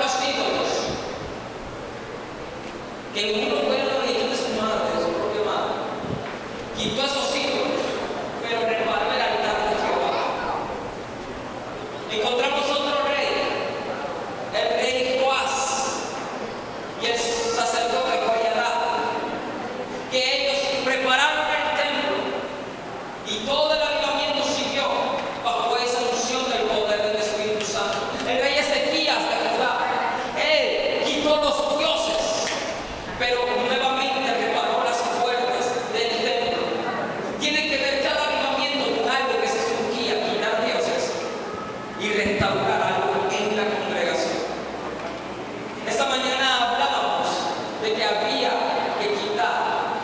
los ídolos. Que uno fue la religión de su madre, de su propia madre. Quitó esos ídolos, pero reparó el altar de Jehová. Encontramos otro rey, el rey Joás y el sacerdote Joiada, que ellos prepararon el templo y todo el avivamiento siguió bajo esa unción del poder del Espíritu Santo. El rey Ezequías de Judá, él quitó los dioses, pero nuevamente reparó las puertas del templo. Tiene que ver cada avivamiento con algo que se surgía, quitar dioses y restaurar algo en la congregación. Esta mañana hablábamos de que había que quitar,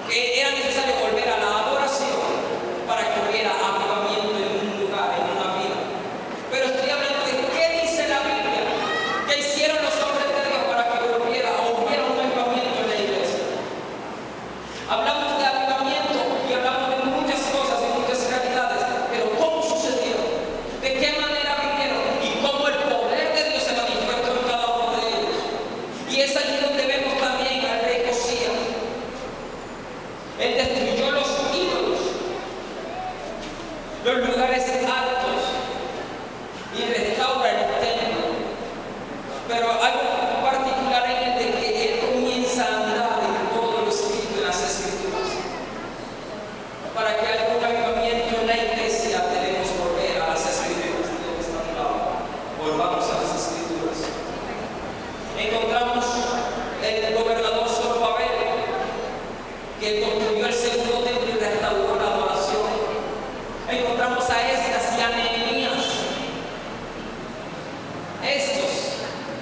que era necesario volver a la adoración para que hubiera avivamiento en un lugar, en una vida. Pero estoy hablando de qué dice la Biblia, qué hicieron los hombres de Dios para que volviera o hubiera un avivamiento en la iglesia. Hablamos de avivamiento y hablamos de muchas cosas y muchas realidades, pero ¿cómo sucedió? ¿De qué manera vivieron? Y cómo el poder de Dios se manifestó en cada uno de ellos. Y es allí donde vemos también al rey Josías. Él destruyó los ídolos, los lugares altos, y restaura el templo. Pero algo particular en él de que él comienza a andar en todo lo escrito en las Escrituras. Para que haya un avivamiento en la iglesia debemos volver a las Escrituras. Volvamos a las Escrituras. Encontramos el gobernador Zorobabel, que construyó el segundo templo y restauró la adoración. Encontramos a Esdras y a Nehemías.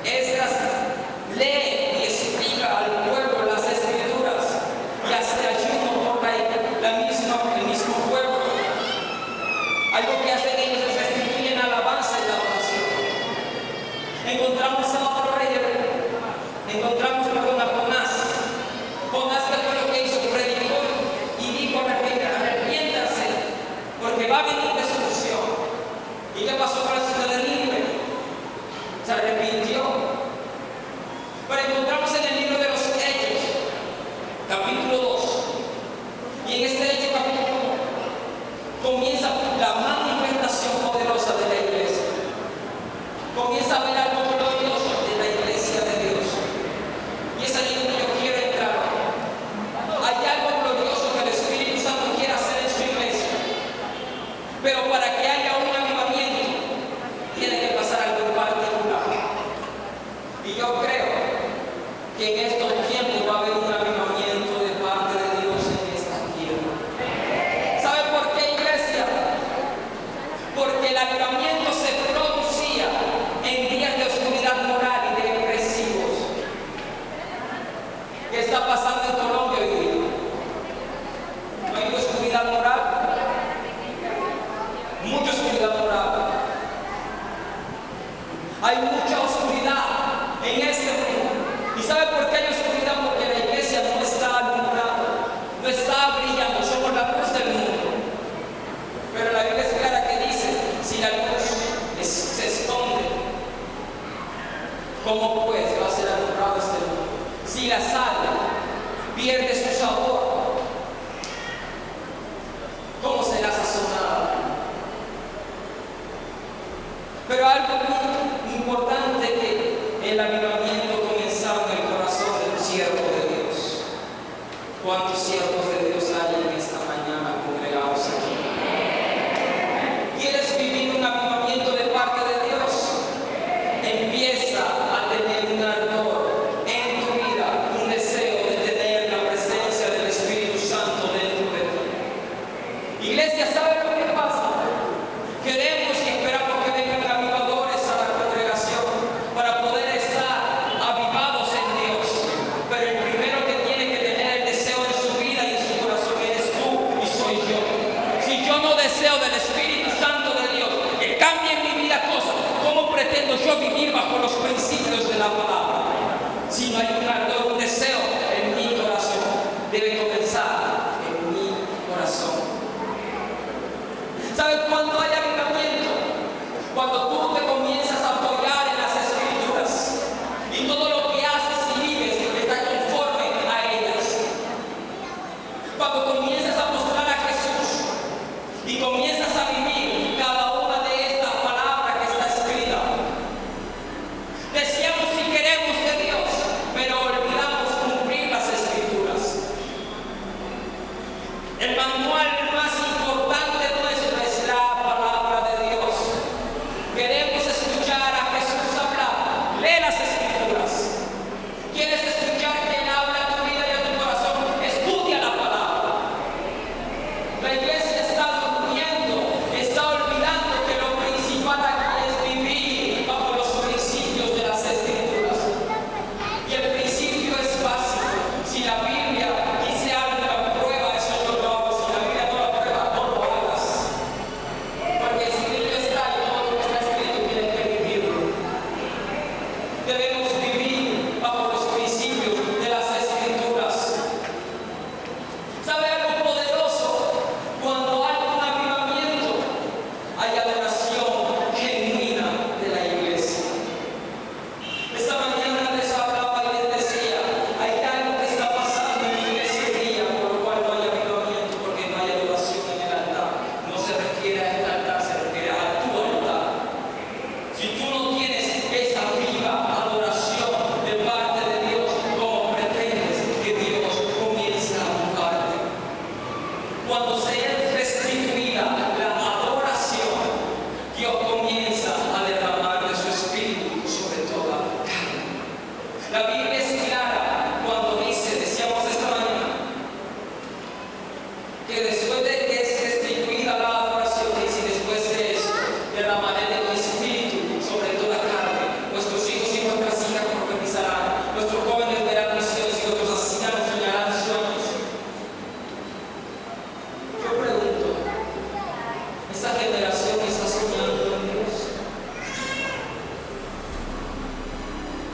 Esdras lee y explica al pueblo las Escrituras y hace ayuno por el mismo pueblo. Algo que hacen ellos es restituyen alabanza y la adoración. Encontramos a otro rey, encontramos a Jonás. Jonás, que fue lo que hizo, predicó y dijo: arrepiéntanse, porque va a venir destrucción. ¿Y qué pasó con la ciudad de Nínive? Se arrepintió. Pero encontramos en el libro de los Hechos, capítulo 2, y en este Hecho capítulo 1 comienza la manifestación poderosa de la iglesia. Comienza a ver algo glorioso de la iglesia de Dios. Y es allí donde yo quiero entrar. Hay algo glorioso que el Espíritu Santo quiere hacer en su iglesia. Pero para que haya un avivamiento, tiene que pasar algo en particular. Y yo creo que en estos tiempos va a haber un avivamiento de parte de Dios en esta tierra. ¿Sabe por qué, iglesia? Porque el avivamiento se producía en días de oscuridad moral y de depresivos. ¿Qué está pasando en Colombia hoy día? ¿No hay oscuridad moral? Mucha oscuridad moral. Hay mucha oscuridad en este mundo. ¿Y sabe por qué hay oscuridad? Porque la iglesia no está alumbrada, no está brillando, somos la luz del mundo. Pero la Biblia es clara que dice: si la luz se esconde, ¿cómo pues va a ser alumbrado este mundo? Si la sal pierde su sabor, ¿cómo será sazonada? Pero algo muy importante, que el avivamiento comenzaba en el corazón del siervo de Dios. ¿Cuántos siervos de Dios hay en esta mañana congregados aquí? ¿Quieres vivir un avivamiento de parte de Dios? Empieza a tener un ardor en tu vida, un deseo de tener la presencia del Espíritu Santo dentro de ti. Iglesia, ¿sabe lo que pasa? Queremos y esperamos que vengan avivadores a la congregación para poder estar avivados en Dios. Pero el primero que tiene que tener el deseo en su vida y en su corazón eres tú y soy yo. Si yo no deseo del Espíritu Santo de Dios que cambie en mi vida cosas, ¿cómo pretendo yo vivir bajo los principios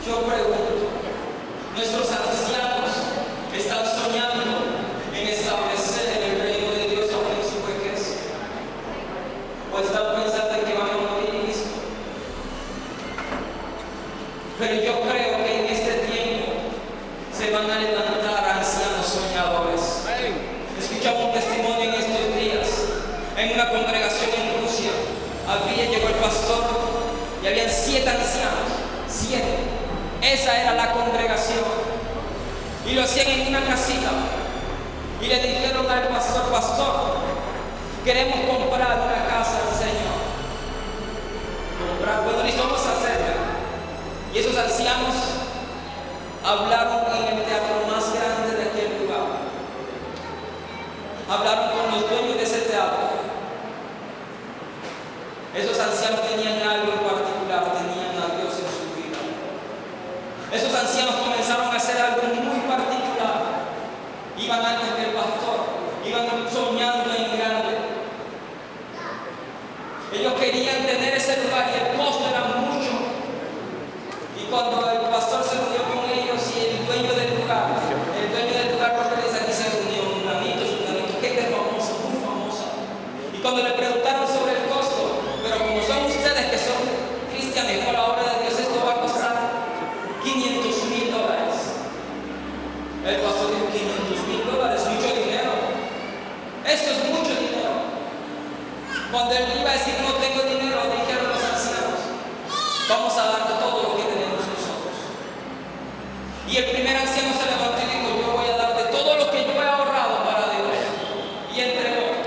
Yo pregunto, ¿nuestros ancianos están soñando en establecer el reino de Dios aún en su vejez? ¿O están pensando en que van a morir y listo? Pero yo creo que en este tiempo se van a levantar ancianos soñadores. Escuchamos un testimonio en estos días en una congregación en Rusia. Llegó el pastor y habían 7 ancianos, 7. Esa era la congregación. Y lo hacían en una casita. Y le dijeron al pastor: pastor, queremos comprar una casa al Señor. Bueno, listo, vamos a hacerla. Y esos ancianos hablaron en el teatro más grande de aquel lugar. Hablaron con los dueños de ese teatro. Esos ancianos tenían algo en particular, tenían a Dios en su vida. Esos ancianos comenzaron a hacer algo muy particular. Iban antes del pastor, iban soñando en grande. Ellos querían tener ese lugar y el costo era mucho. Y cuando el pastor se reunió con ellos y el dueño del lugar porque les aquí se reunió, un granito, gente famosa, muy famosa. Y cuando le preguntaron sobre el costo, pero como son ustedes que son cristianos y por la obra de Dios, esto va a costar $500,000. El pastor dijo: $500,000, mucho dinero. Esto es mucho dinero. Cuando él iba a decir no tengo dinero, dijeron los ancianos: vamos a dar todo lo que tenemos nosotros. Y el primer anciano se levantó y dijo: yo voy a dar de todo lo que yo he ahorrado para Dios. Y entregó.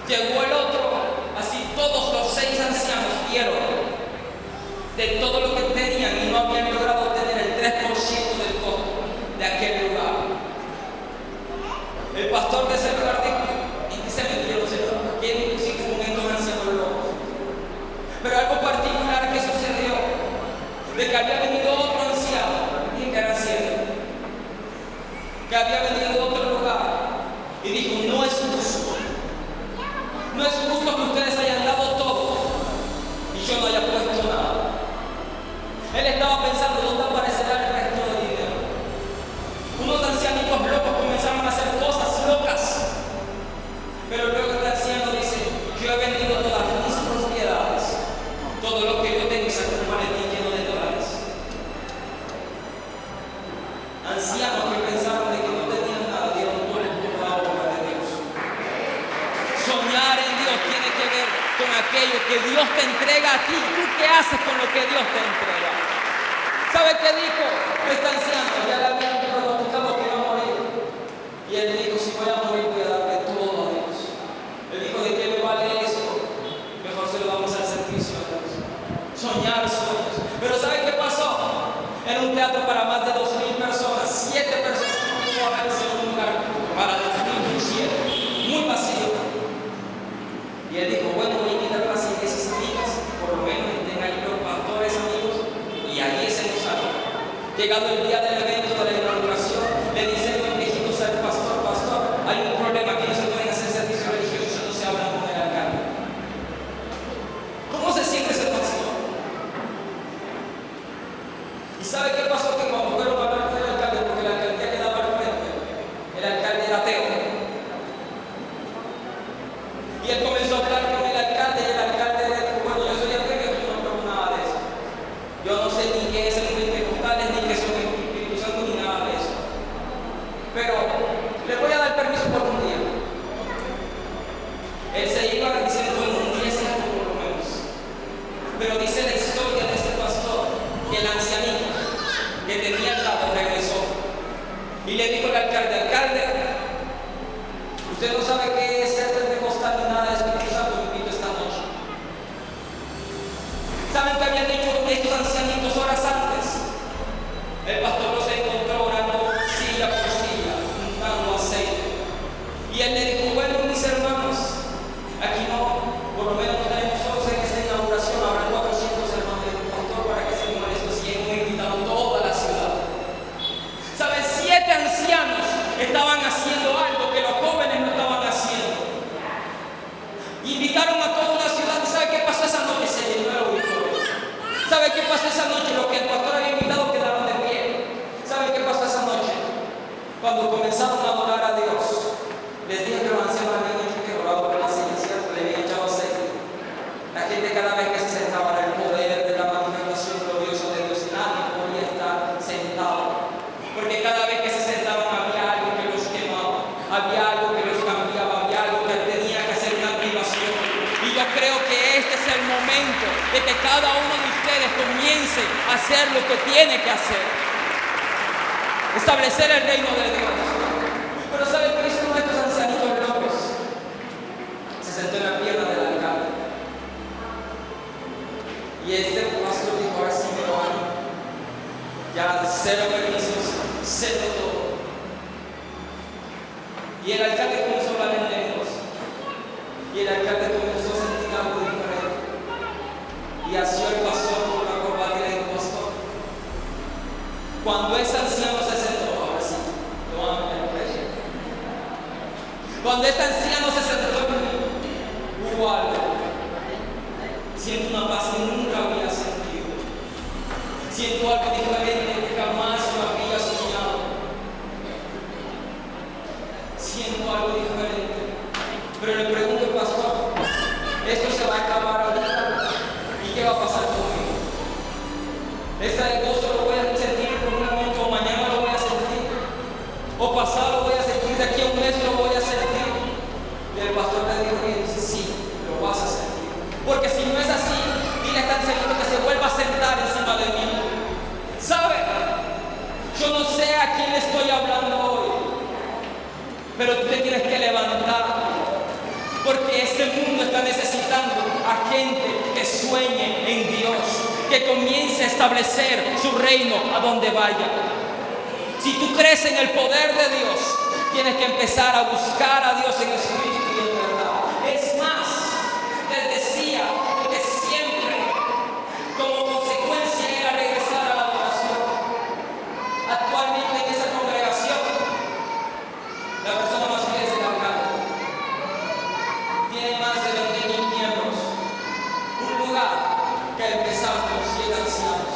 Llegó el otro, así todos los 6 ancianos dieron de todo lo que tenían y no habían logrado tener el 3% del costo de aquel lugar. El pastor de ese lugar dijo: ¿en qué se metieron, Señor? ¿Quién pusiste un momento un anciano loco? Pero algo particular que sucedió, de que había venido otro anciano, y que era 7, que había venido de otro lugar y dijo: no es justo. No es justo que ustedes hayan dado todo y yo no haya puesto nada. Él estaba pensando: ¿dónde aparecerá el resto del dinero? Unos ancianitos locos comenzaron a hacer cosas locas. Pero luego el anciano dice: yo he vendido todas mis propiedades, todo lo que yo tengo, sacó un maletín lleno de dólares. Ancianos que pensaron de que no tenían nada, dieron todo por la obra de Dios. Soñar en Dios tiene que ver con aquello que Dios te entrega a ti. ¿Tú qué haces con lo que Dios te entrega? ¿Sabe qué dijo este anciano? Ya le habían pronosticado que iba a morir. Y él dijo: si voy a morir, voy a darle todo a Dios. Él dijo: ¿de qué me vale esto? Mejor se lo damos al servicio a Dios. Soñar sueños. Pero ¿sabe qué pasó? Era un teatro para más de 2,000 personas. 7 personas pudo haberse en un lugar para 2,000, muy vacío. Y él dijo: bueno, voy a invitar a las iglesias amigas, por lo menos que tengan ahí los pastores amigos, y ahí se nos sale. Llegado el día del evento de la inauguración, le dicen los viejitos al pastor: pastor, hay un problema, aquí no se pueden hacer servicios religiosos, no se hablan con el alcalde. ¿Cómo se siente ese pastor? ¿Y sabe qué pasó? Que cuando fueron a hablar con el alcalde, porque la alcaldía quedaba al frente, el alcalde era ateo. Y él comenzó a hablar con el alcalde y el alcalde le dijo: bueno, yo soy ateo y yo no creo nada de eso. Yo no sé ni qué es el pentecostales, ni qué son el Espíritu Santo, ni nada de eso. Pero le voy a dar permiso por un día. Él se iba diciendo: bueno, un día es algo por lo menos. Pero dice la historia de este pastor que el ancianito que tenía al lado regresó y le dijo al alcalde: alcalde, usted no sabe qué es ser pentecostal ni nada de Espíritu Santo, yo invito esta noche. ¿Saben qué habían hecho estos ancianitos horas antes? El pastor los encontró orando silla por silla, juntando aceite. Y él le dijo: bueno, mis hermanos, aquí no, por lo menos no tenemos solos en esta inauguración, habrá 400 hermanos del pastor para que se molestos y hemos invitado toda la ciudad. ¿Saben? 7 ancianos estaban haciendo algo que los jóvenes no estaban haciendo. ¿Sabe qué pasó esa noche? Lo que el pastor había invitado quedaron de pie. ¿Sabe qué pasó esa noche? Cuando comenzaron a adorar a Dios, les dije que los ancianos habían hecho que oraba por la silla, ¿cierto? Le habían echado aceite. La gente cada vez que se sentaba en el poder de la manifestación gloriosa de Dios, nadie podía estar sentado. Porque cada vez que se sentaban había algo que los quemaba, había algo que los cambiaba, había algo que tenía que hacer una activación. Y yo creo que este es el momento de que cada uno de ustedes comience a hacer lo que tiene que hacer. Establecer el reino de Dios. Pero ¿saben qué hicieron estos ancianitos locos? Se sentó en la pierna del alcalde. Y este pastor dijo: ahora sí me van. Ya cero permisos, cero todo. Y el alcalde comenzó a hablar en lenguas. Y el alcalde comenzó a sentir algo diferente. Y asió el pastor con una corbata y le dijo: pastor, cuando ese anciano se sentó, ahora sí, lo amo en la iglesia. Cuando este anciano se sentó en mí, hubo algo. Siento una paz que nunca había sentido. Siento algo diferente que jamás yo había soñado. Siento algo diferente. Pero le pregunto al pastor: ¿esto se va a acabar ahorita? ¿Y qué va a pasar conmigo? ¿Este gozo lo voy a sentir por un momento, o mañana lo voy a sentir, o pasado lo voy a sentir, de aquí a un mes lo voy a sentir? Y el pastor le dijo: sí, lo vas a sentir. Porque si no es así, dile a este Señor que se vuelva a sentar encima de mí. ¿Sabe? Yo no sé a quién le estoy hablando hoy, pero tú te tienes que levantar. Porque este mundo está necesitando a gente que sueñe en Dios, que comience a establecer su reino a donde vaya. Si tú crees en el poder de Dios, tienes que empezar a buscar a Dios en espíritu y en verdad. Es más, les decía que siempre, como consecuencia, era regresar a la adoración. Actualmente en esa congregación, la persona más fiel es el alcalde. Tiene más de 20,000 miembros. Un lugar que empezamos 7 ancianos,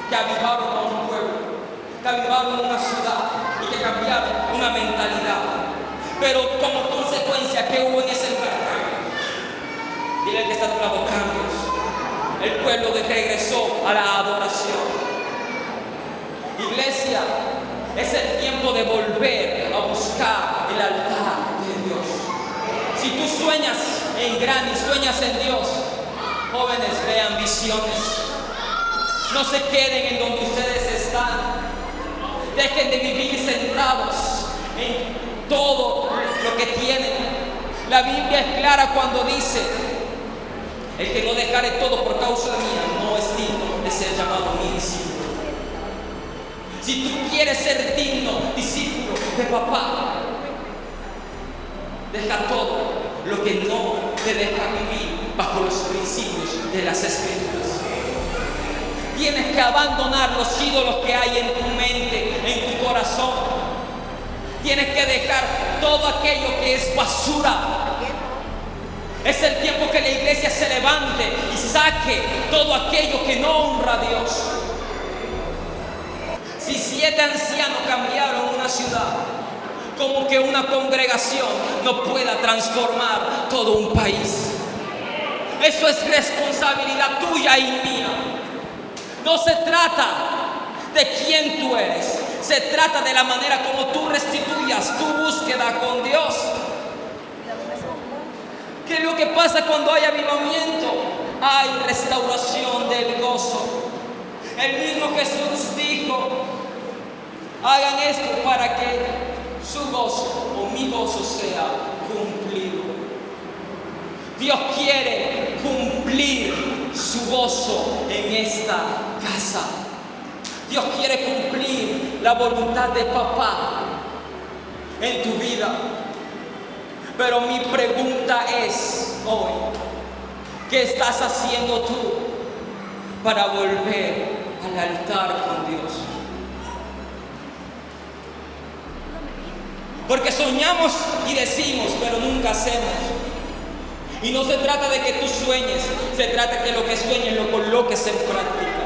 que avivaron a un pueblo, que avivaron una ciudad y que cambiaron una mentalidad. Pero como consecuencia, ¿qué hubo en ese lugar? Dile al que está a tu lado: cambios. El pueblo regresó a la adoración. Iglesia, es el tiempo de volver a buscar el altar de Dios. Si tú sueñas en grande y sueñas en Dios, jóvenes, vean visiones. No se queden en donde ustedes están. Dejen de vivir sentados en todo lo que tienen. La Biblia es clara cuando dice: el que no dejare todo por causa mía no es digno de ser llamado mi discípulo. Si tú quieres ser digno discípulo de papá, deja todo lo que no te deja vivir bajo los principios de las Escrituras. Tienes que abandonar los ídolos que hay en tu mente, en tu corazón. Tienes que dejar todo aquello que es basura. Es el tiempo que la iglesia se levante y saque todo aquello que no honra a Dios. Si 7 ancianos cambiaron una ciudad, como que una congregación no pueda transformar todo un país. Eso es responsabilidad tuya y mía. No se trata de quién tú eres, se trata de la manera como tú restituyas tu búsqueda con Dios. ¿Qué es lo que pasa cuando hay avivamiento? Hay restauración del gozo. El mismo Jesús dijo: hagan esto para que su gozo o mi gozo sea cumplido. Dios quiere cumplir su gozo en esta casa. Dios quiere cumplir la voluntad de papá en tu vida. Pero mi pregunta es hoy: ¿qué estás haciendo tú para volver al altar con Dios? Porque soñamos y decimos, pero nunca hacemos. Y no se trata de que tú sueñes, se trata de que lo que sueñes lo coloques en práctica.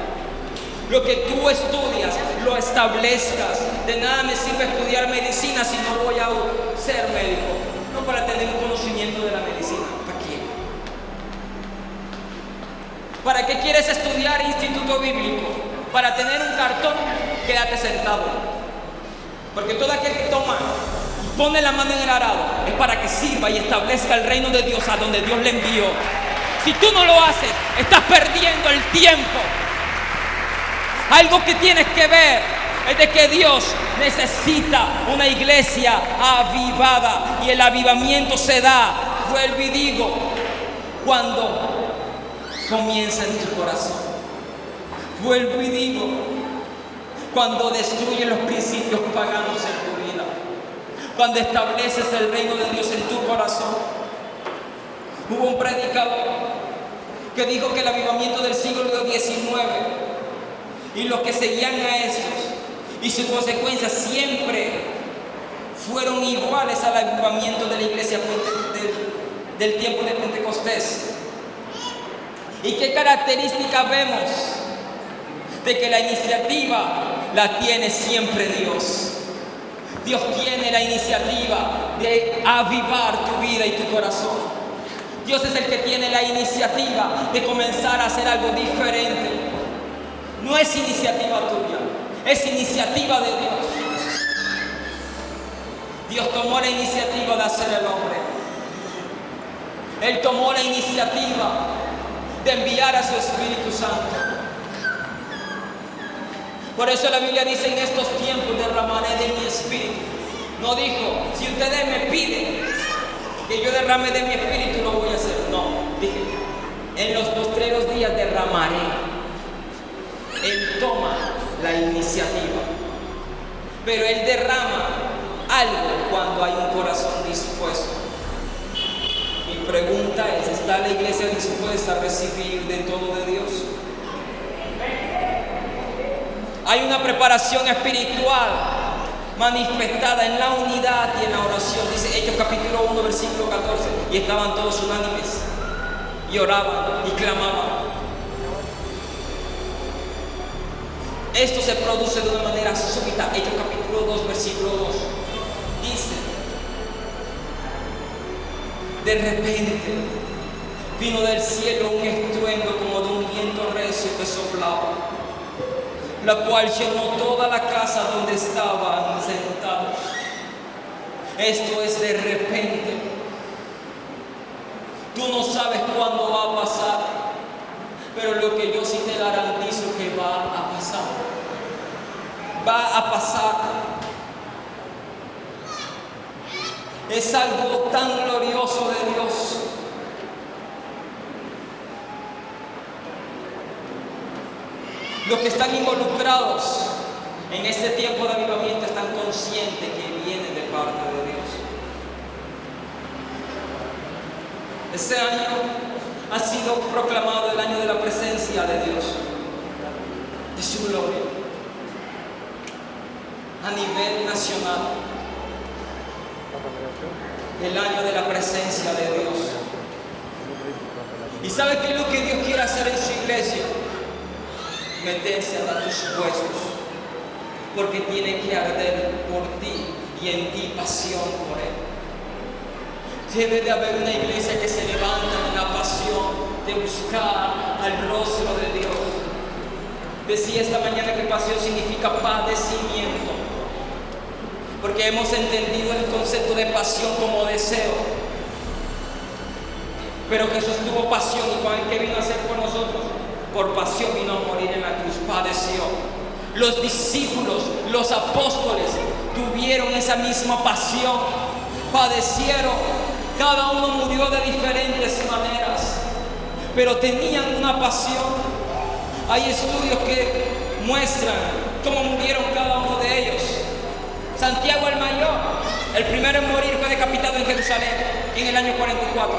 Lo que tú estudias, lo establezcas. De nada me sirve estudiar medicina si no voy a ser médico. No para tener un conocimiento de la medicina. ¿Para qué? ¿Para qué quieres estudiar instituto bíblico? Para tener un cartón, quédate sentado. Porque todo aquel que toma y pone la mano en el arado es para que sirva y establezca el reino de Dios a donde Dios le envió. Si tú no lo haces, estás perdiendo el tiempo. Algo que tienes que ver es de que Dios necesita una iglesia avivada. Y el avivamiento se da, vuelvo y digo, cuando comienza en tu corazón. Vuelvo y digo, cuando destruyes los principios paganos en tu vida. Cuando estableces el reino de Dios en tu corazón. Hubo un predicador que dijo que el avivamiento del siglo XIX y los que seguían a estos y sus consecuencias siempre fueron iguales al avivamiento de la iglesia del tiempo de Pentecostés. ¿Y qué característica vemos? De que la iniciativa la tiene siempre Dios. Dios tiene la iniciativa de avivar tu vida y tu corazón. Dios es el que tiene la iniciativa de comenzar a hacer algo diferente. No es iniciativa tuya, es iniciativa de Dios. Dios tomó la iniciativa de hacer el hombre. Él tomó la iniciativa de enviar a su Espíritu Santo. Por eso la Biblia dice: en estos tiempos derramaré de mi espíritu. No dijo: si ustedes me piden que yo derrame de mi espíritu, lo voy a hacer. No, dije: en los postreros días derramaré. Él toma la iniciativa, pero Él derrama algo cuando hay un corazón dispuesto. Mi pregunta es: ¿está la iglesia dispuesta a recibir de todo de Dios? Hay una preparación espiritual manifestada en la unidad y en la oración. Dice Hechos capítulo 1 versículo 14: y estaban todos unánimes y oraban y clamaban. Esto se produce de una manera súbita. Hechos capítulo 2 versículo 2 dice: de repente vino del cielo un estruendo como de un viento recio que soplaba, la cual llenó toda la casa donde estaban sentados. Esto es de repente. Tú no sabes cuándo va a pasar, pero lo que yo sí te garantizo que va a pasar. Va a pasar. Es algo tan glorioso de Dios. Los que están involucrados en este tiempo de avivamiento están conscientes que viene de parte de Dios. Este año ha sido proclamado el año de la presencia de Dios, de su gloria, a nivel nacional. El año de la presencia de Dios. ¿Y sabe qué es lo que Dios quiere hacer en su iglesia? Meterse a tus huesos, porque tiene que arder por ti y en ti pasión por Él. Debe de haber una iglesia que se levanta en la pasión de buscar al rostro de Dios. Decía esta mañana que pasión significa padecimiento, porque hemos entendido el concepto de pasión como deseo. Pero Jesús tuvo pasión, y ¿cuál es que vino a hacer por nosotros? Por pasión vino a morir en la cruz, padeció. Los discípulos, los apóstoles tuvieron esa misma pasión, padecieron. Cada uno murió de diferentes maneras, pero tenían una pasión. Hay estudios que muestran cómo murieron cada uno de ellos. Santiago el mayor, el primero en morir, fue decapitado en Jerusalén en el año 44.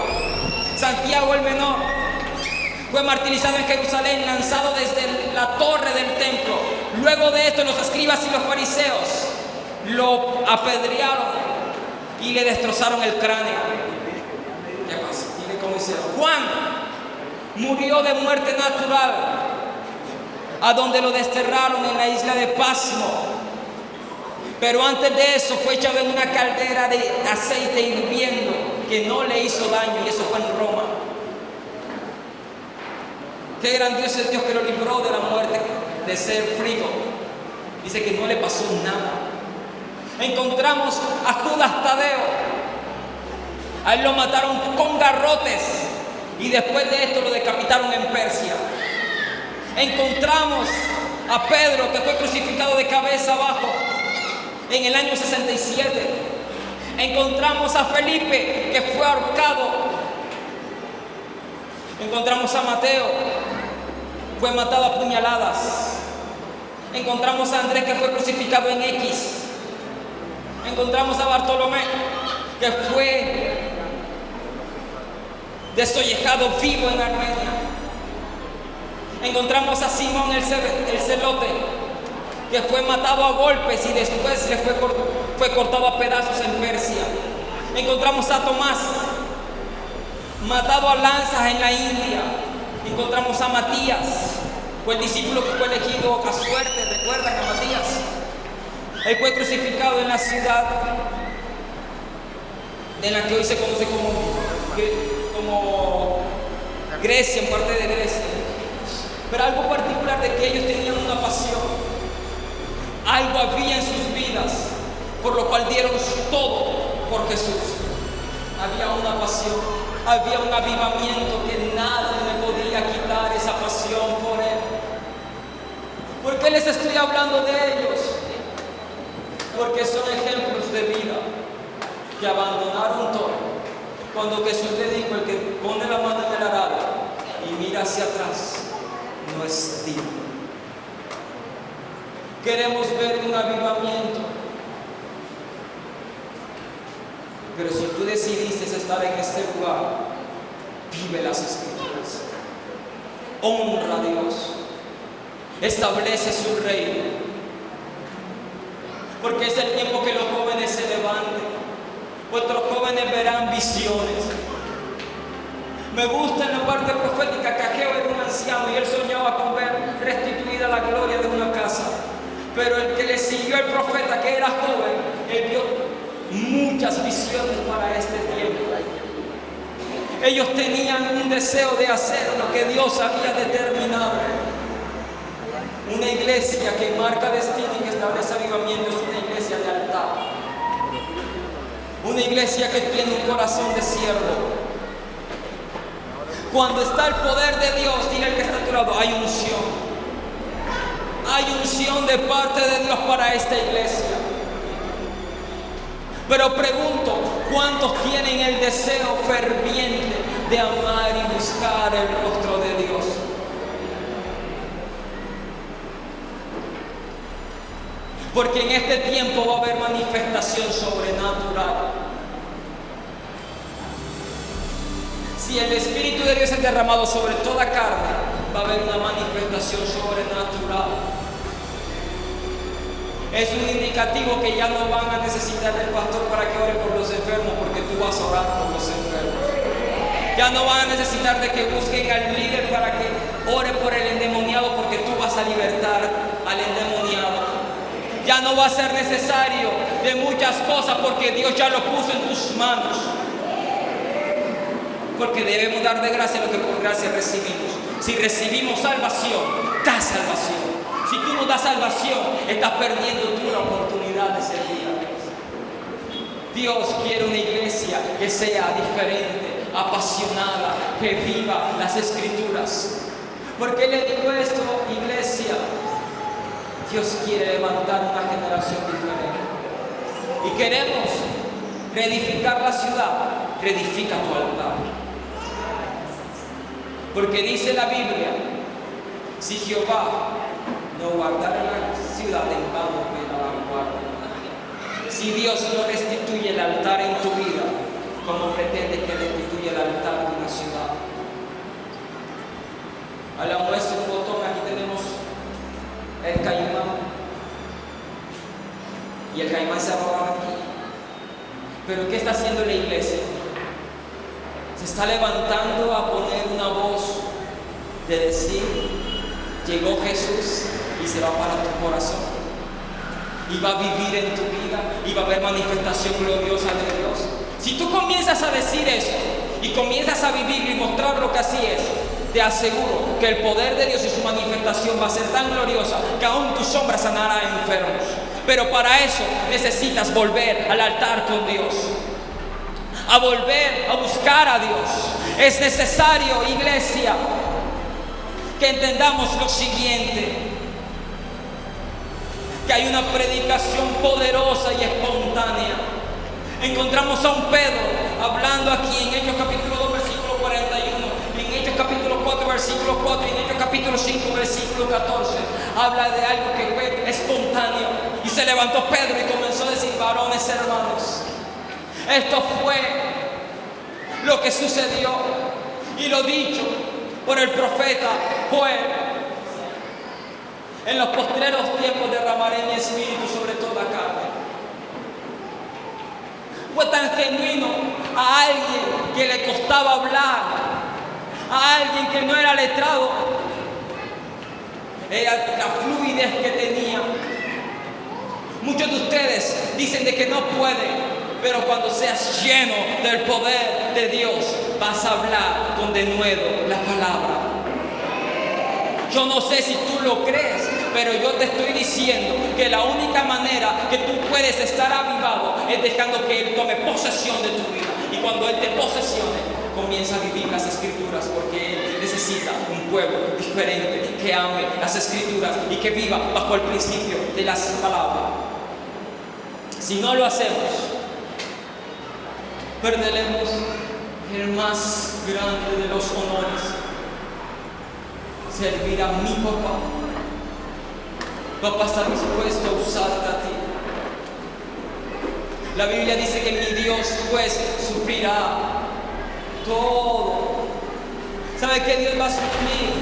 Santiago el menor fue martirizado en Jerusalén, lanzado desde la torre del templo. Luego de esto, los escribas y los fariseos lo apedrearon y le destrozaron el cráneo. ¿Qué pasa? Mire cómo Eliseo. Juan murió de muerte natural, a donde lo desterraron en la isla de Pasmo. Pero antes de eso fue echado en una caldera de aceite hirviendo que no le hizo daño, y eso fue en Roma. Qué grandioso es Dios, que lo libró de la muerte, de ser frito. Dice que no le pasó nada. Encontramos a Judas Tadeo. A él lo mataron con garrotes y después de esto lo decapitaron en Persia. Encontramos a Pedro, que fue crucificado de cabeza abajo en el año 67. Encontramos a Felipe, que fue ahorcado. Encontramos a Mateo, fue matado a puñaladas. Encontramos a Andrés, que fue crucificado en X. Encontramos a Bartolomé, que fue desollejado vivo en Armenia. Encontramos a Simón el celote, que fue matado a golpes y después le fue cortado a pedazos en Persia. Encontramos a Tomás, matado a lanzas en la India. Encontramos a Matías, fue el discípulo que fue elegido a suerte. ¿Recuerdan a Matías? Él fue crucificado en la ciudad en la que hoy se conoce como Grecia, en parte de Grecia. Pero algo particular de que ellos tenían una pasión. Algo había en sus vidas, por lo cual dieron todo por Jesús. Había una pasión, había un avivamiento que nada le podía quitar esa pasión por Él. ¿Por qué les estoy hablando de ellos? Porque son ejemplos de vida que abandonaron todo. Cuando Jesús le dijo: el que pone la mano en el arado y mira hacia atrás no es digno. Queremos ver un avivamiento, pero si tú decidiste estar en este lugar, vive las Escrituras, honra a Dios, establece su reino. Porque es el tiempo que los jóvenes se levanten. Vuestros jóvenes verán visiones. Me gusta en la parte profética que Ageo era un anciano y él soñaba con ver restituida la gloria de una casa. Pero el que le siguió al profeta, que era joven, él vio muchas visiones para este tiempo. Ellos tenían un deseo de hacer lo que Dios había determinado. Una iglesia que marca destino y que establece avivamiento es una iglesia de altar. Una iglesia que tiene un corazón de siervo. Cuando está el poder de Dios, dile al que está a tu lado: hay unción. Hay unción de parte de Dios para esta iglesia. Pero pregunto, ¿cuántos tienen el deseo ferviente de amar y buscar el rostro de Dios? Porque en este tiempo va a haber manifestación sobrenatural. Si el Espíritu de Dios es derramado sobre toda carne, va a haber una manifestación sobrenatural. Es un indicativo que ya no van a necesitar del pastor para que ore por los enfermos, porque tú vas a orar por los enfermos. Ya no van a necesitar de que busquen al líder para que ore por el endemoniado, porque tú vas a libertar al endemoniado. Ya no va a ser necesario de muchas cosas, porque Dios ya lo puso en tus manos. Porque debemos dar de gracia lo que por gracia recibimos. Si recibimos salvación, da salvación. Si tú no das salvación, estás perdiendo tú la oportunidad de servir a Dios. Dios quiere una iglesia que sea diferente, apasionada, que viva las Escrituras. ¿Por qué le digo esto, iglesia? Dios quiere levantar una generación diferente. Y queremos reedificar la ciudad. Reedifica tu altar. Porque dice la Biblia: si Jehová no guardara la ciudad, en vano vela la guarda. Si Dios no restituye el altar en tu vida, ¿cómo pretende que restituya el altar de una ciudad? A la muestra un botón, aquí tenemos el caimán. Y el caimán se va a aquí. Pero ¿qué está haciendo la iglesia? se está levantando a poner una voz de decir: llegó Jesús y se va para tu corazón, y va a vivir en tu vida, y va a haber manifestación gloriosa de Dios. Si tú comienzas a decir eso y comienzas a vivirlo y mostrar lo que así es, te aseguro que el poder de Dios y su manifestación va a ser tan gloriosa que aún tu sombra sanará a enfermos. Pero para eso necesitas volver al altar con Dios, a volver a buscar a Dios. Es necesario, iglesia, que entendamos lo siguiente: que hay una predicación poderosa y espontánea. Encontramos a un Pedro hablando aquí en Hechos capítulo 2 versículo 41, en Hechos capítulo 4 versículo 4 y en Hechos capítulo 5 versículo 14. Habla de algo que fue espontáneo, y se levantó Pedro y comenzó a decir: varones hermanos, esto fue lo que sucedió, y lo dicho por el profeta Joel: en los postreros tiempos derramaré mi espíritu sobre toda carne. Fue tan genuino a alguien que le costaba hablar, a alguien que no era letrado, la fluidez que tenía. Muchos de ustedes dicen de que no pueden, pero cuando seas lleno del poder de Dios, vas a hablar con denuedo la palabra. Yo no sé si tú lo crees, pero yo te estoy diciendo que la única manera que tú puedes estar avivado es dejando que Él tome posesión de tu vida. Y cuando Él te posesione, comienza a vivir las Escrituras, porque Él necesita un pueblo diferente que ame las Escrituras y que viva bajo el principio de las palabras. Si no lo hacemos, perderemos el más grande de los honores: servir a mi papá. Papá está dispuesto a usarte a ti. La Biblia dice que mi Dios pues suplirá todo. ¿Sabe qué Dios va a suplir?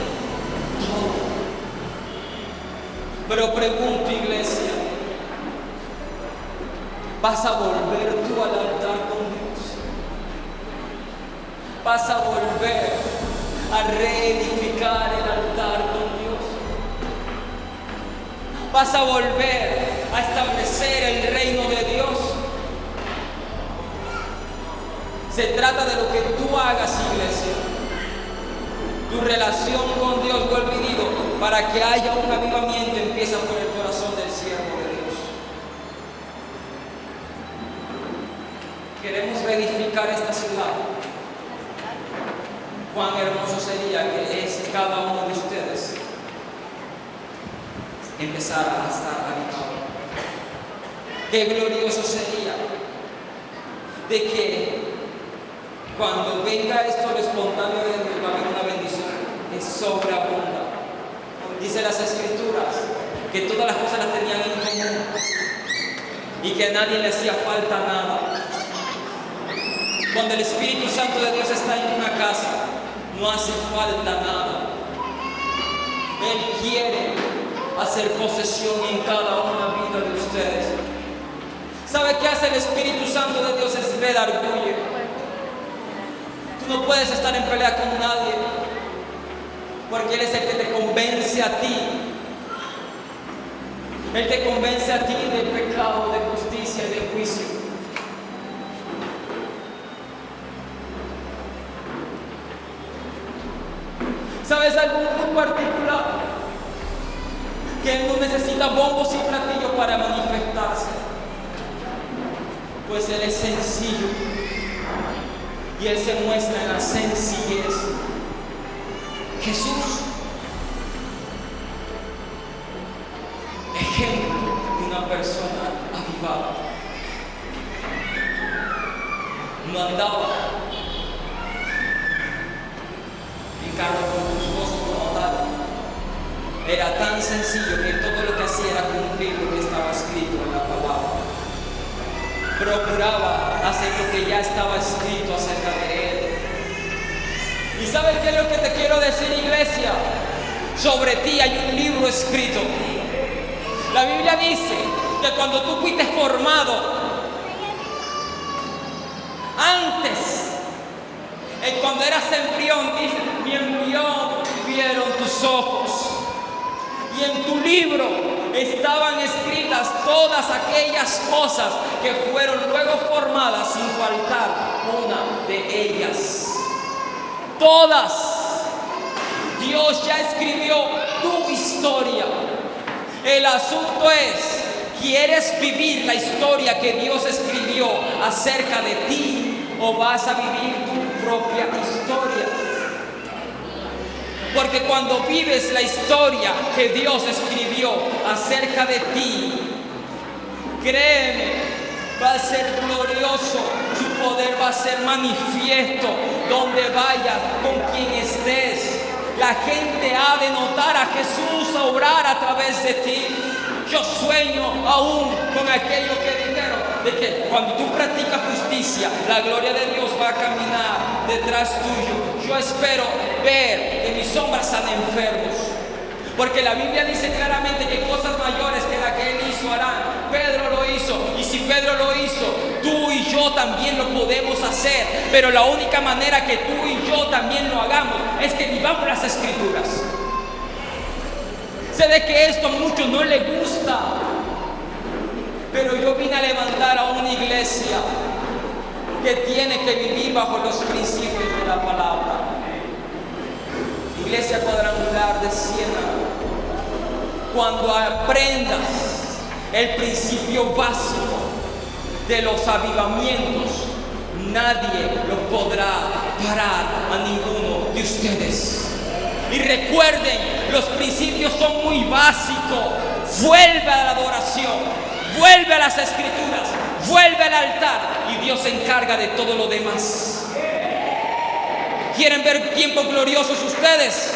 Todo. Pero pregunto, iglesia, ¿vas a volver tú al altar con Dios? ¿Vas a volver a reedificar el altar con Dios? ¿Vas a volver a establecer el reino de Dios? Se trata de lo que tú hagas, iglesia. Tu relación con Dios, vuelve y digo, para que haya un avivamiento, empieza por el corazón del siervo de Dios. Queremos reedificar esta ciudad. Cuán hermoso sería que es cada uno de ustedes empezar a estar habitado. Qué glorioso sería de que cuando venga esto lo espontáneo de Dios, va a haber una bendición que sobreabunda. Dice las Escrituras que todas las cosas las tenían en común y que a nadie le hacía falta nada. Cuando el Espíritu Santo de Dios está en una casa, no hace falta nada. Él quiere hacer posesión en cada una vida de ustedes. ¿Sabe qué hace el Espíritu Santo de Dios? Es redarguye. Tú no puedes estar en pelea con nadie, porque Él es el que te convence a ti. Él te convence a ti de pecado, de justicia y de juicio. ¿Sabes algo muy particular? Que Él no necesita bombos y platillos para manifestarse, pues Él es sencillo y Él se muestra en la sencillez. Jesús, ejemplo de una persona avivada, no andaba en carro lujoso como tal. Era tan sencillo que todo lo que hacía era cumplir lo que estaba escrito en la palabra. Procuraba hacer lo que ya estaba escrito acerca de Él. ¿Y sabes qué es lo que te quiero decir, iglesia? Sobre ti hay un libro escrito. La Biblia dice que cuando tú fuiste formado, antes Cuando eras embrión, dice, mi embrión vieron tus ojos. Y en tu libro estaban escritas todas aquellas cosas que fueron luego formadas sin faltar una de ellas. Todas. Dios ya escribió tu historia. El asunto es, ¿quieres vivir la historia que Dios escribió acerca de ti o vas a vivir tu propia historia? Porque cuando vives la historia que Dios escribió acerca de ti, créeme, va a ser glorioso, su poder va a ser manifiesto donde vayas, con quien estés. La gente ha de notar a Jesús obrar a través de ti. Yo sueño aún con aquello que dijeron, de que cuando tú practicas justicia, la gloria de Dios va a caminar detrás tuyo. Yo espero ver que mis sombras están enfermos, porque la Biblia dice claramente que cosas mayores que la que Él hizo harán. Pedro lo hizo, y si Pedro lo hizo, tú y yo también lo podemos hacer. Pero la única manera que tú y yo también lo hagamos es que vivamos las Escrituras. Sé de que esto a muchos no les gusta, pero yo vine a levantar a una iglesia que tiene que vivir bajo los principios de la palabra. Iglesia Cuadrangular de Siena, cuando aprendas el principio básico de los avivamientos, nadie lo podrá parar a ninguno de ustedes. Y recuerden, los principios son muy básicos. Vuelve a la adoración, vuelve a las Escrituras, vuelve al altar y Dios se encarga de todo lo demás. ¿Quieren ver tiempos gloriosos ustedes?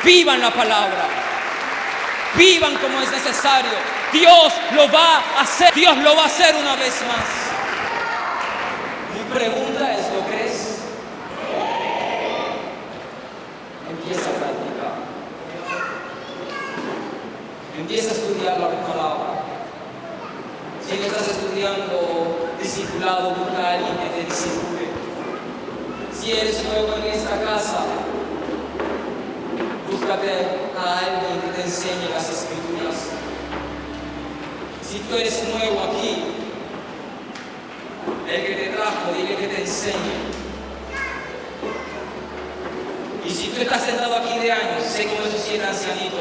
Vivan la palabra, vivan como es necesario. Dios lo va a hacer, Dios lo va a hacer una vez más. Mi pregunta es, ¿lo crees? Empieza a practicar. Empieza a estudiar la palabra. Si no estás estudiando discipulado, busca a alguien que te discipule. Si eres nuevo en esta casa, búscate a alguien que te enseñe las Escrituras. Si tú eres nuevo aquí, el que te trajo, dile que te enseñe. Y si tú estás sentado aquí de años, sé como esos 7 ancianitos,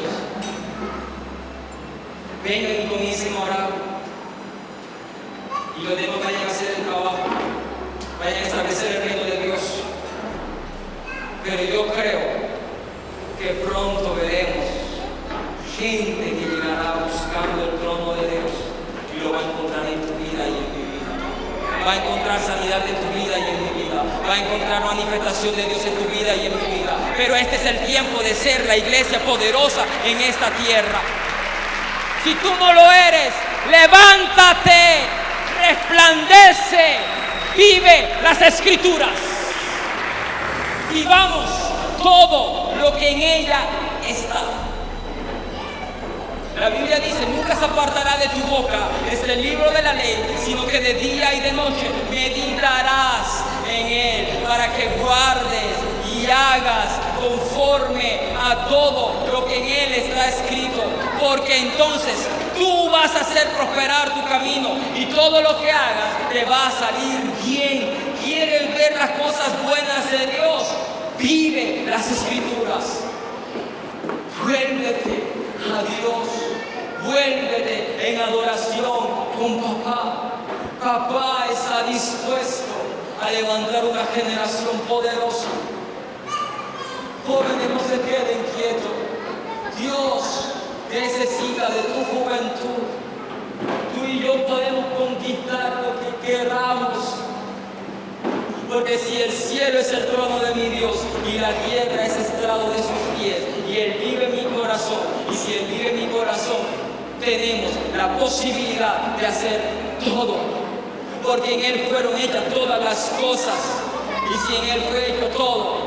vengan y comiencen a orar. Y los demás vayan a hacer el trabajo, vayan a establecer el reino de Dios. Pero yo creo que pronto veremos gente que llegará buscando el trono de Dios y lo va a encontrar en tu vida y en mi vida. Va a encontrar sanidad en tu vida y en mi vida. Va a encontrar manifestación de Dios en tu vida y en mi vida. Pero este es el tiempo de ser la iglesia poderosa en esta tierra. Si tú no lo eres, levántate, resplandece, vive las Escrituras. Vivamos todo lo que en ella está. La Biblia dice, nunca se apartará de tu boca este libro de la ley, sino que de día y de noche meditarás en él, para que guardes y hagas conforme a todo lo que en él está escrito, porque entonces tú vas a hacer prosperar tu camino y todo lo que hagas te va a salir bien. ¿Quieres ver las cosas buenas de Dios? Vive las Escrituras. Vuélvete a Dios. Vuélvete en adoración con papá. Papá está dispuesto a levantar una generación poderosa. Jóvenes, no se queden quietos. Dios necesita de tu juventud. Tú y yo podemos conquistar lo que queramos. Porque si el cielo es el trono de mi Dios y la tierra es estrado de sus pies, y Él vive en mi corazón, y si Él vive en mi corazón, tenemos la posibilidad de hacer todo. Porque en Él fueron hechas todas las cosas. Y si en Él fue hecho todo,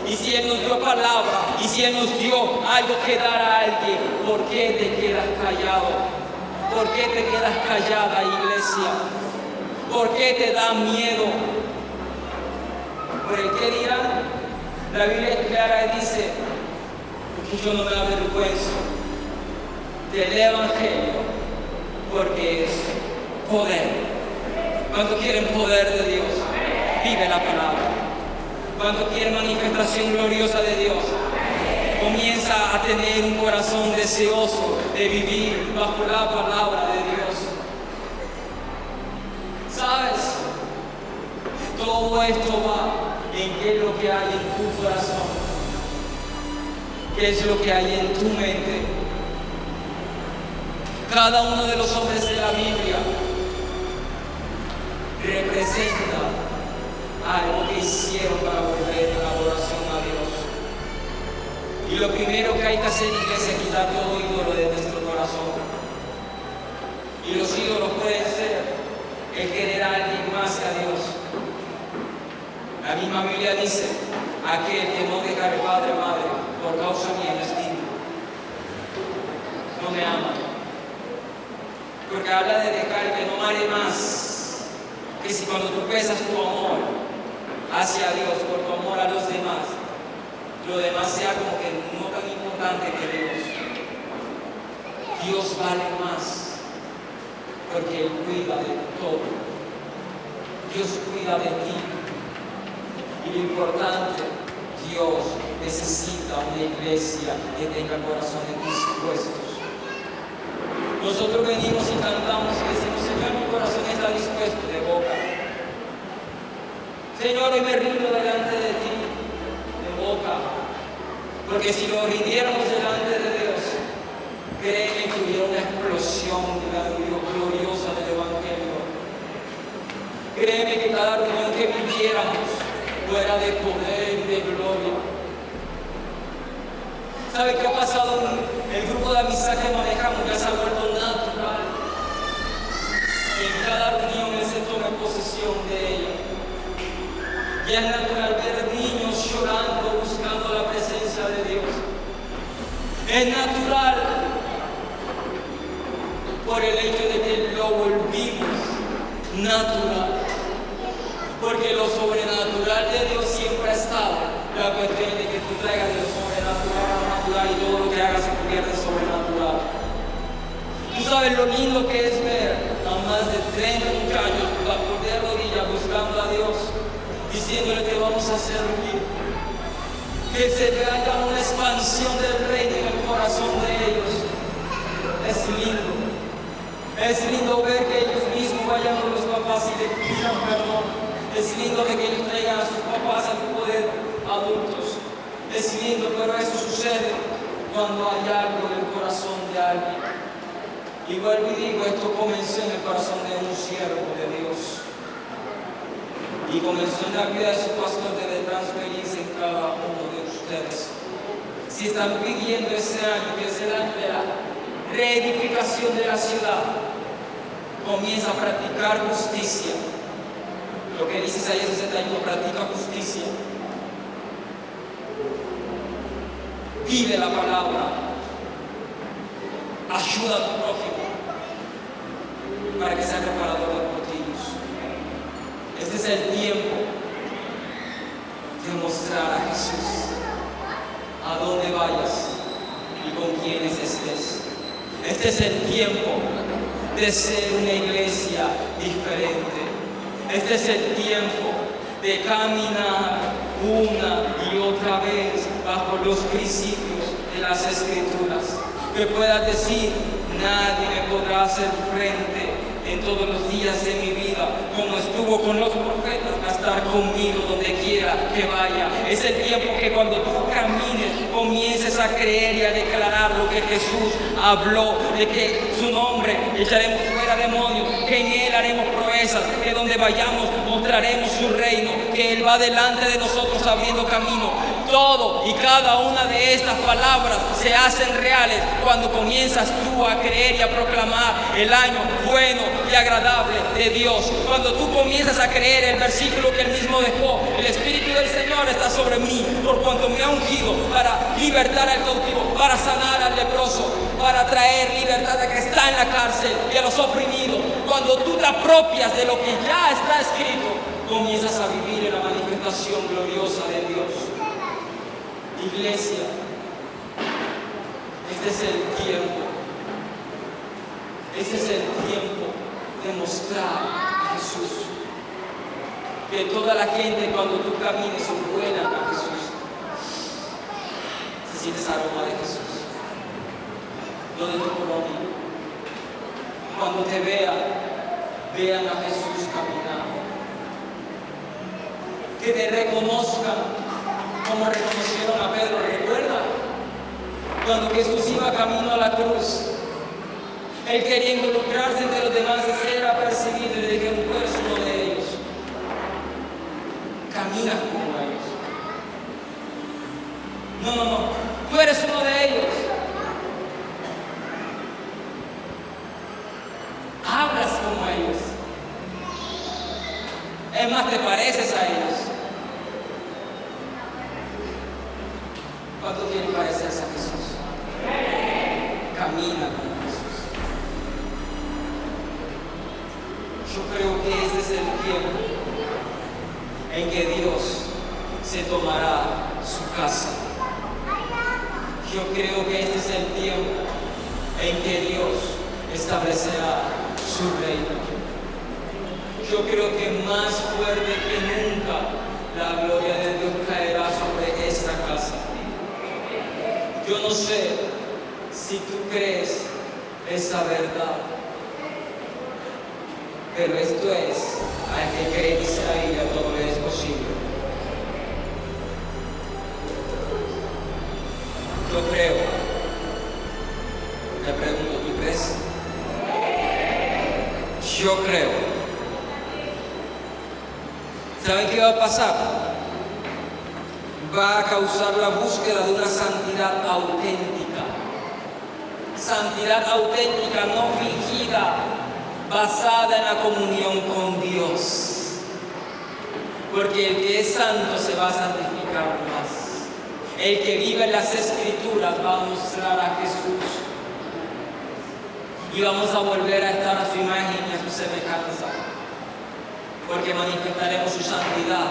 y si Él nos dio palabra, y si Él nos dio algo que dar a alguien, ¿por qué te quedas callado? ¿Por qué te quedas callada, iglesia? ¿Por qué te da miedo? por el que dirán. La Biblia es clara y dice: yo no me avergüenzo del Evangelio, porque es poder. ¿Cuántos quieren poder de Dios? Vive la palabra. ¿Cuántos quieren manifestación gloriosa de Dios? Comienza a tener un corazón deseoso de vivir bajo la palabra de Dios. ¿Sabes? Todo esto va en qué es lo que hay en tu corazón, qué es lo que hay en tu mente. Cada uno de los hombres de la Biblia representa algo que hicieron para volver en adoración a Dios. Y lo primero que hay que hacer, iglesia, es quitar todo ídolo de nuestro corazón. Y los ídolos pueden ser el querer a alguien más que a Dios. La misma Biblia dice: aquel que no deja de padre o madre por causa mía no es digno, no me ama. Porque habla de dejar, que no vale más que si cuando tú pesas tu amor hacia Dios por tu amor a los demás, lo demás sea como que no tan importante que Dios. Dios vale más, porque Él cuida de todo. Dios cuida de ti. Y lo importante, Dios necesita una iglesia que tenga corazones dispuestos. Nosotros venimos y cantamos y decimos: Señor, mi corazón está dispuesto, de boca. Señor, hoy me rindo delante de ti, de boca. Porque si lo rindiéramos delante de Dios, créeme que hubiera una explosión gloriosa del Evangelio. Créeme que cada reunión que viviéramos fuera de poder y de gloria. ¿Sabe qué ha pasado en el grupo de amistad que manejamos? Ya se ha vuelto natural. En cada reunión Él se toma posesión de ella. Ya es natural ver niños llorando, buscando la presencia de Dios. Es natural por el hecho de que lo volvimos natural. Porque lo sobrenatural de Dios siempre ha estado. La cuestión es de que tú traigas de lo sobrenatural a lo natural y todo lo que hagas se convierte en sobrenatural. Tú sabes lo lindo que es ver a más de 30 muchachos de rodillas buscando a Dios, diciéndole que vamos a servir. Que se vea una expansión del reino en el corazón de ellos. Es lindo. Es lindo ver que ellos mismos vayan con los papás y le pidan perdón. Es lindo de que ellos traigan a sus papás al grupo de adultos. Es lindo, pero eso sucede cuando hay algo en el corazón de alguien. Y vuelvo y digo, esto comenzó en el corazón de un siervo de Dios. Y comenzó en la vida de su pastor, debe transferirse en cada uno de ustedes. Si están pidiendo ese año, que es el año de la reedificación de la ciudad, comienza a practicar justicia. Lo que dice Isaías 61, practica justicia. Vive la palabra. Ayuda a tu prójimo para que sea reparador de portillos. Este es el tiempo de mostrar a Jesús a dónde vayas y con quiénes estés. Este es el tiempo de ser una iglesia diferente. Este es el tiempo de caminar una y otra vez bajo los principios de las Escrituras. Que puedas decir: nadie me podrá hacer frente en todos los días de mi vida, como estuvo con los profetas, va a estar conmigo donde quiera que vaya. Es el tiempo que cuando tú camines, comiences a creer y a declarar lo que Jesús habló, de que su nombre echaremos fuera demonios, que en Él haremos proezas, que donde vayamos mostraremos su reino, que Él va delante de nosotros abriendo camino. Todo y cada una de estas palabras se hacen reales cuando comienzas tú a creer y a proclamar el año bueno y agradable de Dios. Cuando tú comienzas a creer el versículo que Él mismo dejó: el Espíritu del Señor está sobre mí, por cuanto me ha ungido para libertar al cautivo, para sanar al leproso, para traer libertad a que está en la cárcel y a los oprimidos. Cuando tú te apropias de lo que ya está escrito, comienzas a vivir en la manifestación gloriosa de Dios. Iglesia, este es el tiempo. Este es el tiempo de mostrar a Jesús. Que toda la gente, cuando tú camines o vuelan a Jesús, se siente ese aroma de Jesús. No de tu colonia. Cuando te vean a Jesús caminando. Que te reconozcan como reconocieron a Pedro. Recuerda, cuando Jesús iba camino a la cruz, él quería involucrarse entre los demás y ser apercibido, y le dijeron: tú eres uno de ellos. Camina como ellos. No, tú eres uno de ellos. Hablas como ellos. Es más, te pareces a ellos. ¿Cuánto quieren parecerse a Jesús? Camina como Jesús. Yo creo que este es el tiempo en que Dios se tomará su casa. Yo creo que este es el tiempo en que Dios establecerá su reino. Yo creo que más fuerte que nunca la gloria de Dios caerá sobre esta casa. Yo no sé si tú crees esa verdad, pero esto es: al que cree, dice la Biblia, todo le es posible. Yo creo. Te pregunto, ¿tú crees? Yo creo. ¿Saben qué va a pasar? Va a causar la búsqueda de una santidad auténtica. Santidad auténtica, no fingida, basada en la comunión con Dios. Porque el que es santo se va a santificar más. El que vive en las Escrituras va a mostrar a Jesús. Y vamos a volver a estar a su imagen y a su semejanza. Porque manifestaremos su santidad.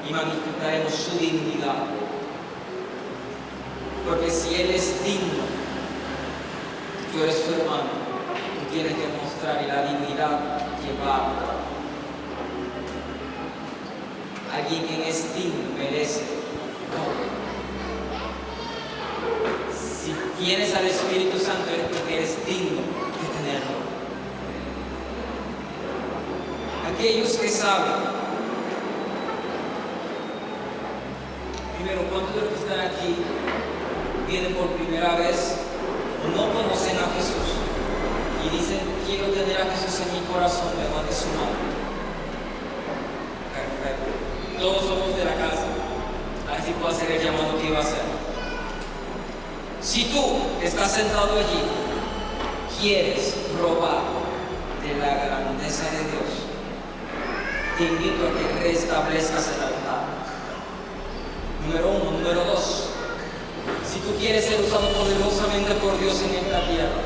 Y manifestaremos su dignidad. Porque si Él es digno, tú eres su hermano, tú tienes que mostrar la dignidad que va. Alguien que es digno merece todo. Si tienes al Espíritu Santo, eres porque eres digno de tenerlo. Aquellos que saben, primero, ¿cuántos de los que están aquí vienen por primera vez o no conocen a Jesús y dicen: quiero tener a Jesús en mi corazón? Levante su mano. Perfecto. Todos somos de la casa. Así puedo hacer el llamado que iba a hacer. Si tú estás sentado allí, quieres probar de la grandeza de Dios, te invito a que restablezcas el altar. Número 1. Número 2. Si tú quieres ser usado poderosamente por Dios en esta tierra,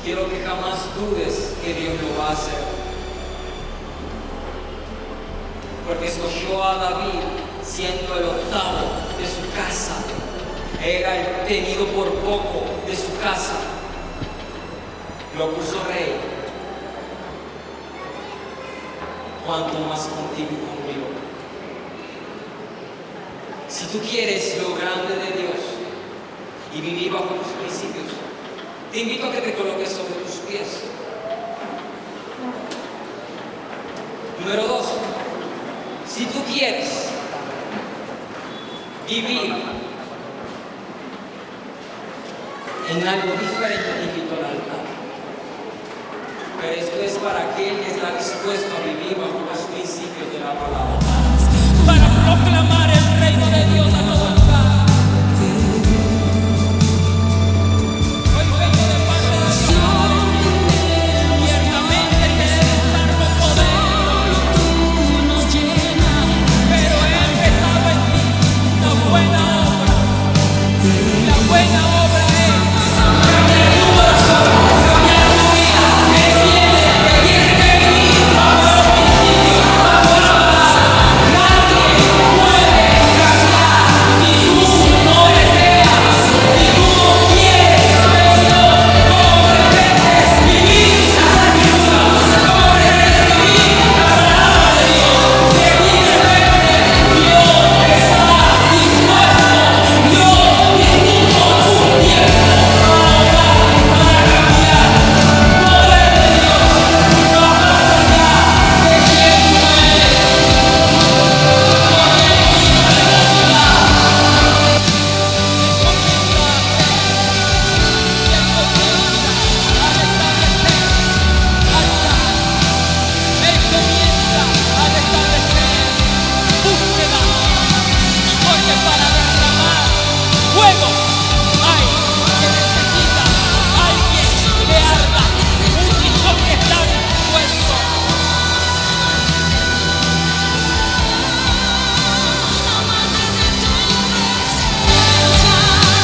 quiero que jamás dudes que Dios lo va a hacer. Porque escogió a David siendo el octavo de su casa. Era el tenido por poco de su casa. Lo puso rey. Cuanto más contigo y conmigo. Si tú quieres lo grande de Dios y vivir bajo tus principios, te invito a que te coloques sobre tus pies. Número 2. Si tú quieres vivir en algo diferente, te invito al altar. Pero esto es para aquel que está dispuesto a vivir bajo los principios de la palabra. Para proclamar el reino de Dios a todo lugar. Hoy vengo de parte de Dios. Ciertamente que debe estar con poder. Tú nos llenas. Pero he empezado en ti la buena obra. La buena obra es cambiar tu corazón, cambiar tu vida.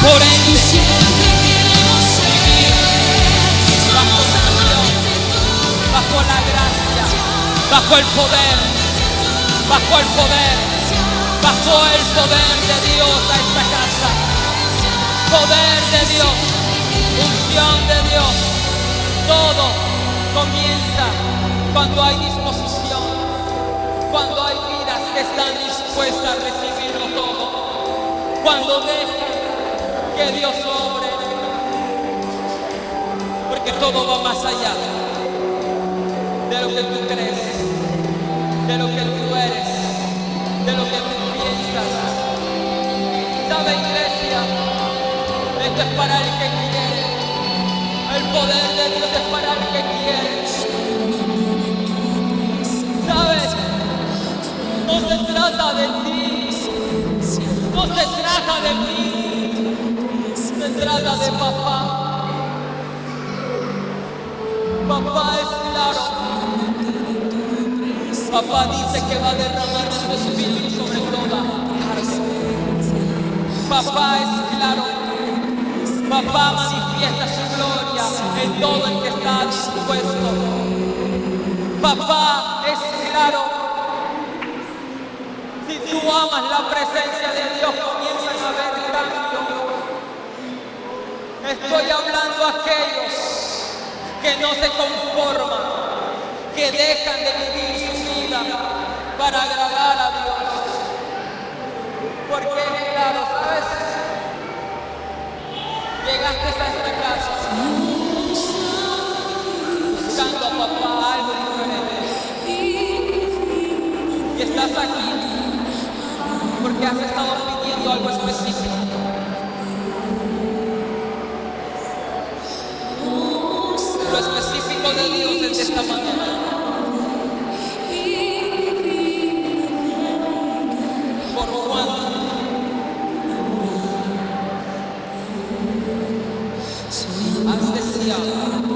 Por ende, vivir bajo la unción, bajo la gracia, bajo el poder, bajo el poder, bajo el poder de Dios a esta casa. Poder de Dios, unción de Dios. Todo comienza cuando hay disposición, cuando hay vidas que están dispuestas a recibirlo todo, cuando dejan que Dios obre, porque todo va más allá de lo que tú crees, de lo que tú eres, de lo que tú piensas. ¿Sabe, iglesia? Esto es para el que quiere. El poder de Dios es para el que quiere. ¿Sabes? No se trata de ti. No se trata de mí. Se trata de papá. Papá es claro. Papá dice que va a derramar su espíritu sobre toda carne. Papá es claro. Papá manifiesta su gloria en todo el que está dispuesto. Papá es claro. Si tú amas la presencia de Dios, comienzan a ver cambio. Estoy hablando a aquellos que no se conforman, que dejan de vivir su vida para agradar a Dios. Porque es claro, ¿sabes? Llegaste a esta casa buscando a papá algo diferente. Y estás aquí porque has estado pidiendo algo específico. Lo específico de Dios es de esta manera. Por cuanto has deseado algo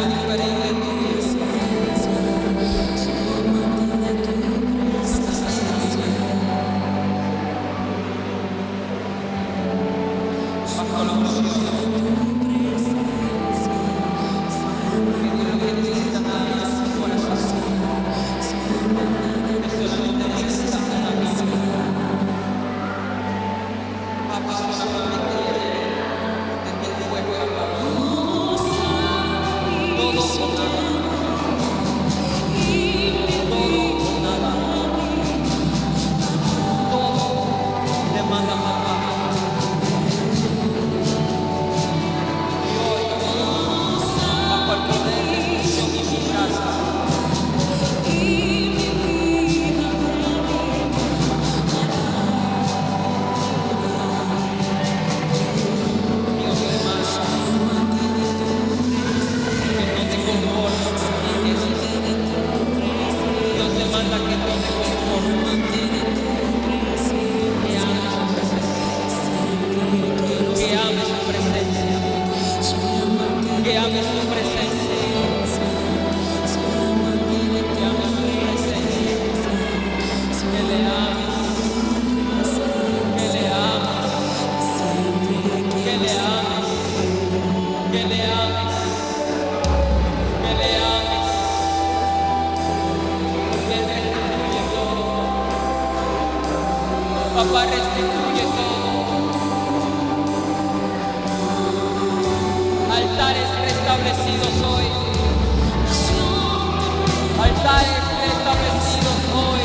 diferente en tu vida. Bajo la unción, que Dios no necesita nada más en tu corazón. Que solamente necesita una vida. Papá solamente quiere que el fuego de la todo o nada. Todo o nada. Todo demanda papá. Y hoy, bajo el poder de su unción y mi casa, Dios demanda que no te conformes en eso. Dios demanda que no te conformes, que ames su presencia, que ames su presencia, que ames su presencia, que ames su presencia, que le ames, que le ames, que le ames, que le ames, que le ames, que Él restituye todo. Papá restituye todo. Altares restablecidos hoy. Altares restablecidos hoy.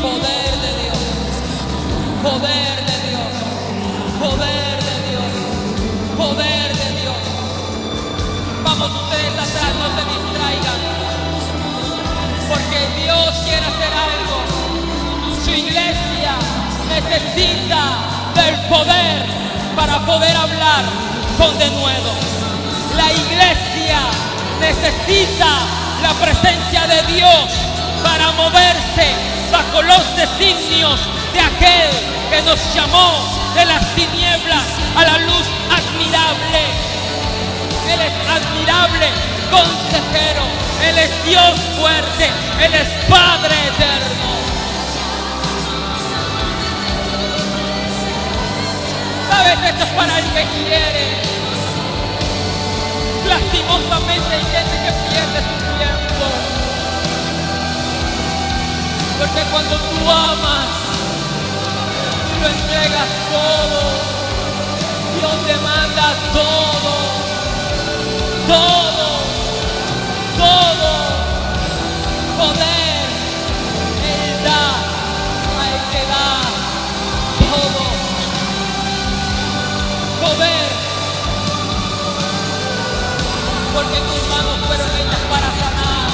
Poder de Dios. Poder de Dios. Poder de Dios. Poder de Dios. Vamos ustedes atrás, no se distraigan. Porque Dios quiere hacer algo. Su iglesia necesita del poder para poder hablar con denuedo. La iglesia necesita la presencia de Dios para moverse bajo los designios de aquel que nos llamó de las tinieblas a la luz admirable. Él es admirable, consejero, Él es Dios fuerte, Él es Padre eterno. esto es para el que quiere. Lastimosamente hay gente que pierde su tiempo. Porque cuando tú amas, tú lo entregas todo. Dios demanda todo. Todo. Todo. Poder. Él da a el que da todo. Poder. Porque tus manos fueron hechas para sanar.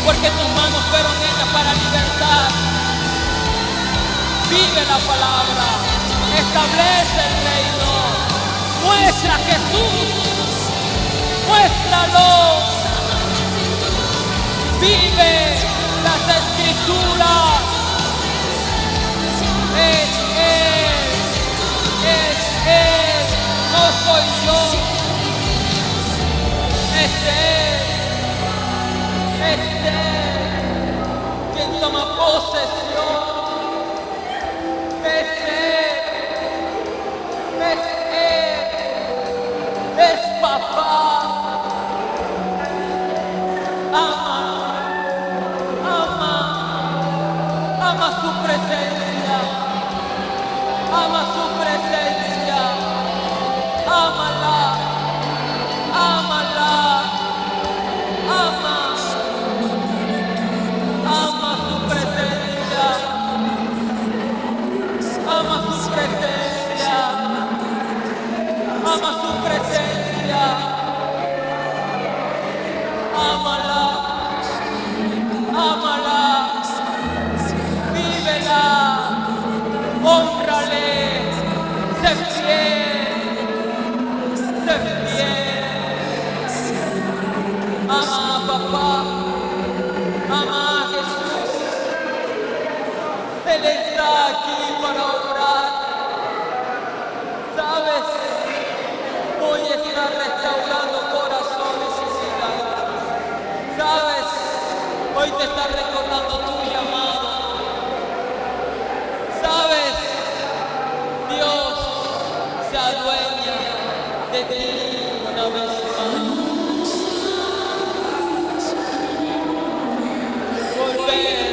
Porque tus manos fueron hechas para libertar. Vive la palabra. Establece el reino. Muestra a Jesús. Muéstralo. Vive las escrituras. Es Él. No soy yo. Es Él quien toma posesión. Es Él, es papá. Ama su presencia. Ama su presencia. Ámala. Ámala. Ama su presencia. Ama su presencia. Ama su presencia. Ámala. Ámala. Vívela. Hónrale. Sé fiel. Sé fiel. Ama a papá. Ama a Jesús. Él está aquí para obrar. ¿Sabes? Hoy está restaurando corazones y vidas. ¿Sabes? Hoy te está recordando tu llamado. ¿Sabes? Dios se adueña de ti una vez más. Volver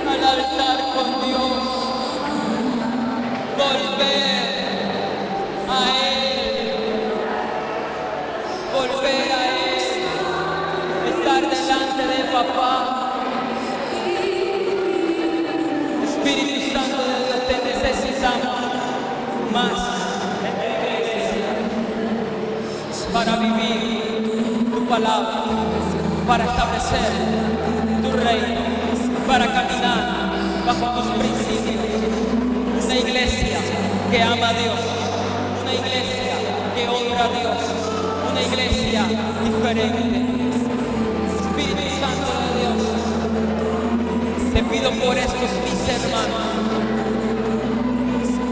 al altar con Dios. Volver a Él. Volver a Él. Estar delante de papá. Espíritu Santo de Dios, te necesitamos más en tu iglesia para vivir tu palabra, para establecer tu reino, para caminar bajo tus principios. Una iglesia que ama a Dios, una iglesia que honra a Dios, una iglesia diferente. Espíritu Santo de Dios, te pido por estos mis hermanos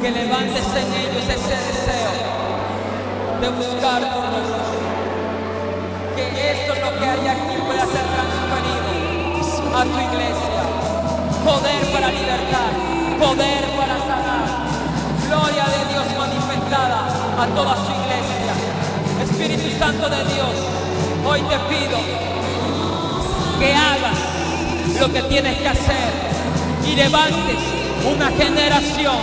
que levantes en ellos ese deseo de buscar tu rostro. Que esto es lo que hay aquí pueda ser transferido a tu iglesia. Poder para libertar, poder para sanar. Gloria de Dios manifestada a toda su iglesia. Espíritu Santo de Dios, hoy te pido que hagas lo que tienes que hacer y levantes una generación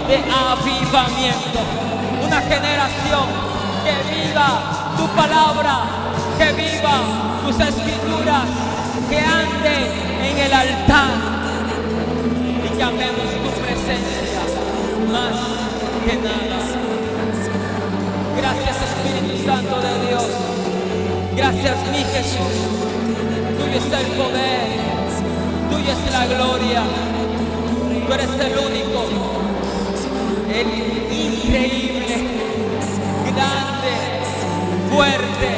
de avivamiento, una generación que viva tu palabra, que viva tus escrituras, que ande en el altar y que amemos tu presencia más que nada. Gracias Espíritu Santo de Dios, gracias mi Jesús. Tuyo es el poder, tuya es la gloria, tú eres el único, el increíble, grande, fuerte,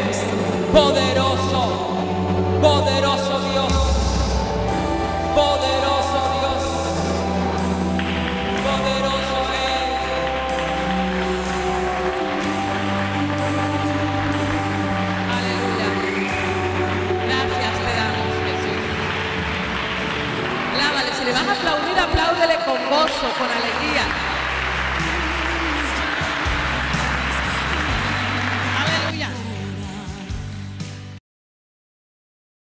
poderoso, poderoso Dios, poderoso Dios, poderoso Él. Aleluya. Gracias te damos, Jesús. Alábale, si le vas a aplaudir, apláudele con gozo, con alegría.